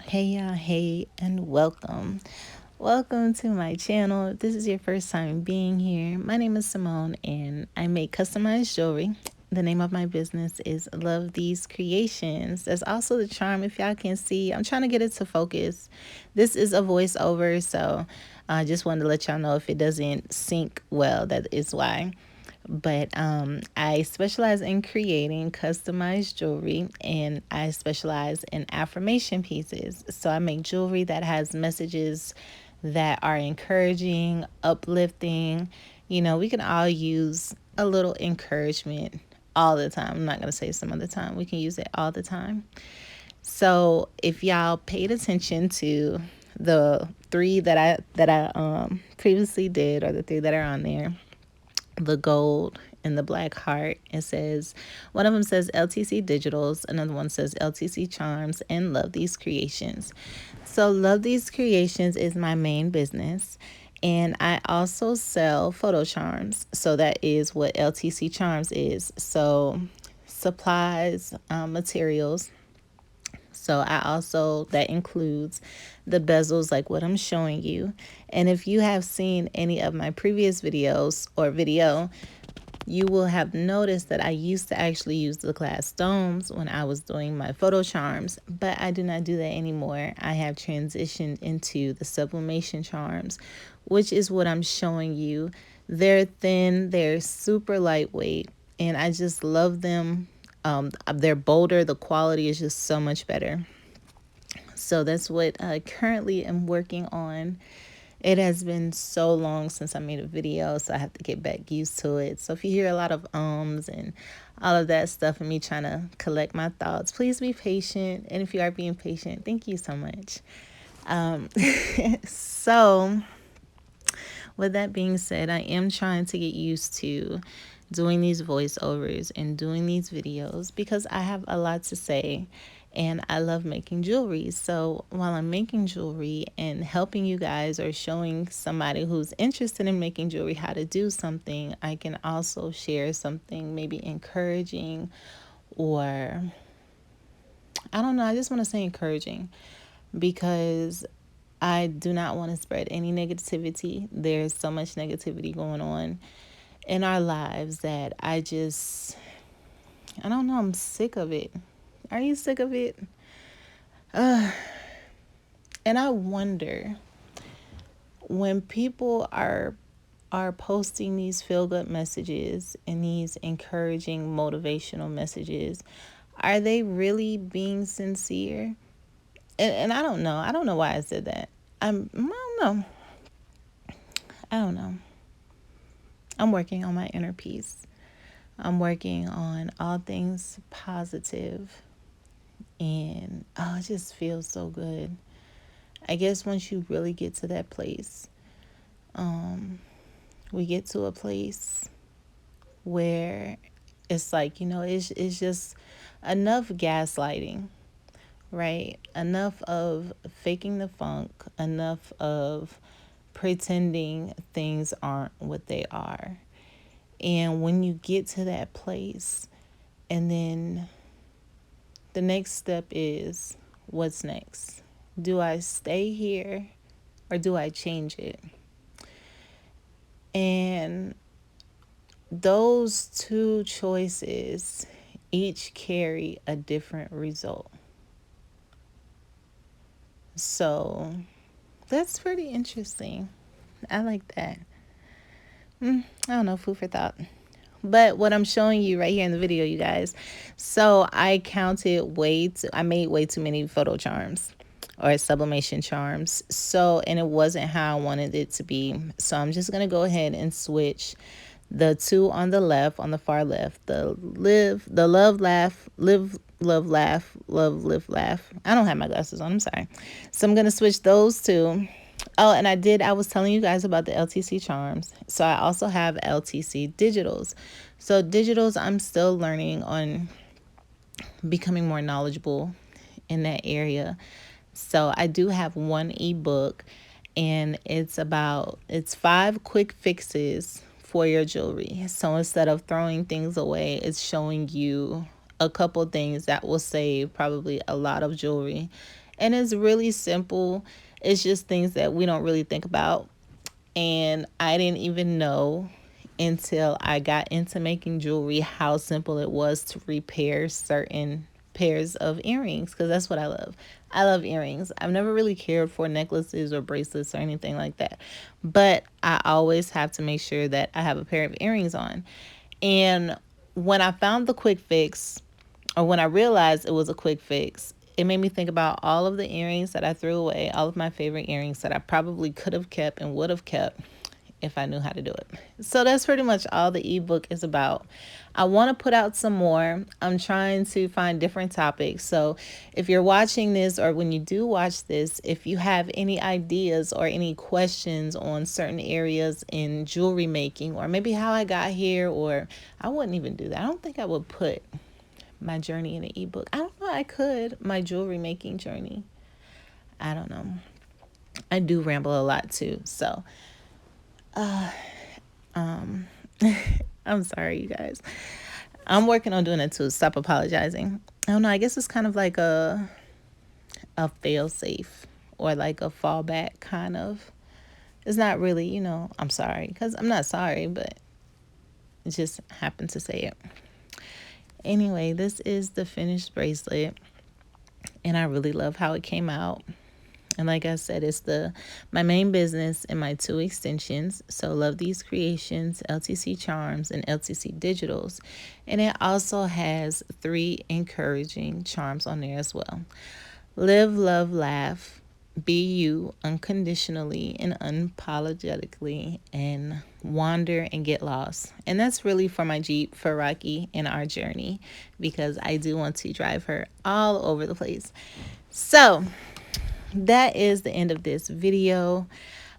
Hey y'all, hey, and welcome. Welcome to my channel. If this is your first time being here, my name is Simone and I make customized jewelry. The name of my business is Love These Creations. That's also the charm, if y'all can see. I'm trying to get it to focus. This is a voiceover, so I just wanted to let y'all know if it doesn't sync well, that is why. But I specialize in creating customized jewelry and I specialize in affirmation pieces. So I make jewelry that has messages that are encouraging, uplifting. You know, we can all use a little encouragement all the time. I'm not going to say some of the time. We can use it all the time. So if y'all paid attention to the three that I previously did, or the three that are on there, the gold and the black heart, it says, one of them says LTC Digitals, another one says LTC Charms, and Love These Creations. So Love These Creations is my main business, and I also sell photo charms. So that is what LTC Charms is. So supplies, materials. So I also, that includes the bezels like what I'm showing you. And if you have seen any of my previous videos or video, you will have noticed that I used to actually use the glass domes when I was doing my photo charms, but I do not do that anymore. I have transitioned into the sublimation charms, which is what I'm showing you. They're thin, they're super lightweight, and I just love them. They're bolder, the quality is just so much better. So that's what I currently am working on. It has been so long since I made a video, so I have to get back used to it. So if you hear a lot of ums and all of that stuff and me trying to collect my thoughts, please be patient. And if you are being patient, thank you so much. Um, so with that being said, I am trying to get used to doing these voiceovers and doing these videos because I have a lot to say and I love making jewelry. So while I'm making jewelry and helping you guys or showing somebody who's interested in making jewelry how to do something, I can also share something maybe encouraging, or I don't know, I just want to say encouraging because I do not want to spread any negativity. There's so much negativity going on in our lives that I don't know, I'm sick of it. Are you sick of it? And I wonder, when people are posting these feel good messages and these encouraging motivational messages, are they really being sincere? And I don't know. I don't know why I said that. I don't know. I don't know. I'm working on my inner peace. I'm working on all things positive, and oh, it just feels so good. I guess once you really get to that place, we get to a place where it's like, it's just enough gaslighting, right? Enough of faking the funk, enough of pretending things aren't what they are. And when you get to that place, and then the next step is, what's next? Do I stay here or do I change it? And those two choices each carry a different result. So that's pretty interesting. I like that. I don't know, food for thought. But what I'm showing you right here in the video, you guys. So I made way too many photo charms or sublimation charms. So, and it wasn't how I wanted it to be. So I'm just going to go ahead and switch the two on the left, on the far left, the love, laugh, live, love, laugh, love, live, laugh. I don't have my glasses on. I'm sorry. So I'm going to switch those two. Oh, and I was telling you guys about the LTC charms. So I also have LTC digitals. So digitals, I'm still learning on becoming more knowledgeable in that area. So I do have one ebook, and it's 5 quick fixes for your jewelry. So instead of throwing things away, it's showing you a couple things that will save probably a lot of jewelry And it's really simple. It's just things that we don't really think about. And I didn't even know until I got into making jewelry how simple it was to repair certain pairs of earrings, because that's what I love. I love earrings. I've never really cared for necklaces or bracelets or anything like that. But I always have to make sure that I have a pair of earrings on. And when I found the quick fix, or when I realized it was a quick fix, it made me think about all of the earrings that I threw away, all of my favorite earrings that I probably could have kept and would have kept if I knew how to do it. So that's pretty much all the ebook is about. I want to put out some more. I'm trying to find different topics. So if you're watching this, or when you do watch this, if you have any ideas or any questions on certain areas in jewelry making, or maybe how I got here, or I wouldn't even do that. I don't think I would put my journey in an ebook. I don't know. I could. My jewelry making journey. I don't know. I do ramble a lot too. So, I'm sorry, you guys. I'm working on doing it too. Stop apologizing. I don't know. I guess it's kind of like a fail safe, or like a fallback kind of. It's not really, I'm sorry, because I'm not sorry, but it just happened to say it. Anyway, this is the finished bracelet, and I really love how it came out. And like I said, it's my main business and my two extensions. So Love These Creations, LTC Charms, and LTC Digitals. And it also has 3 encouraging charms on there as well. Live, love, laugh. Be you unconditionally and unapologetically, and wander and get lost. And that's really for my Jeep, for Rocky, and our journey, because I do want to drive her all over the place. So that is the end of this video.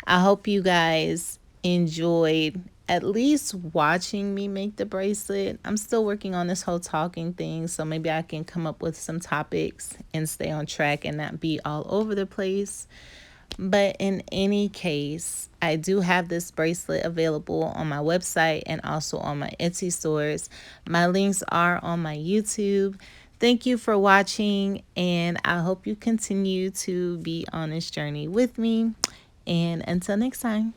I hope you guys enjoyed at least watching me make the bracelet. I'm still working on this whole talking thing, so maybe I can come up with some topics and stay on track and not be all over the place. But in any case, I do have this bracelet available on my website and also on my Etsy stores. My links are on my YouTube. Thank you for watching, and I hope you continue to be on this journey with me. And until next time.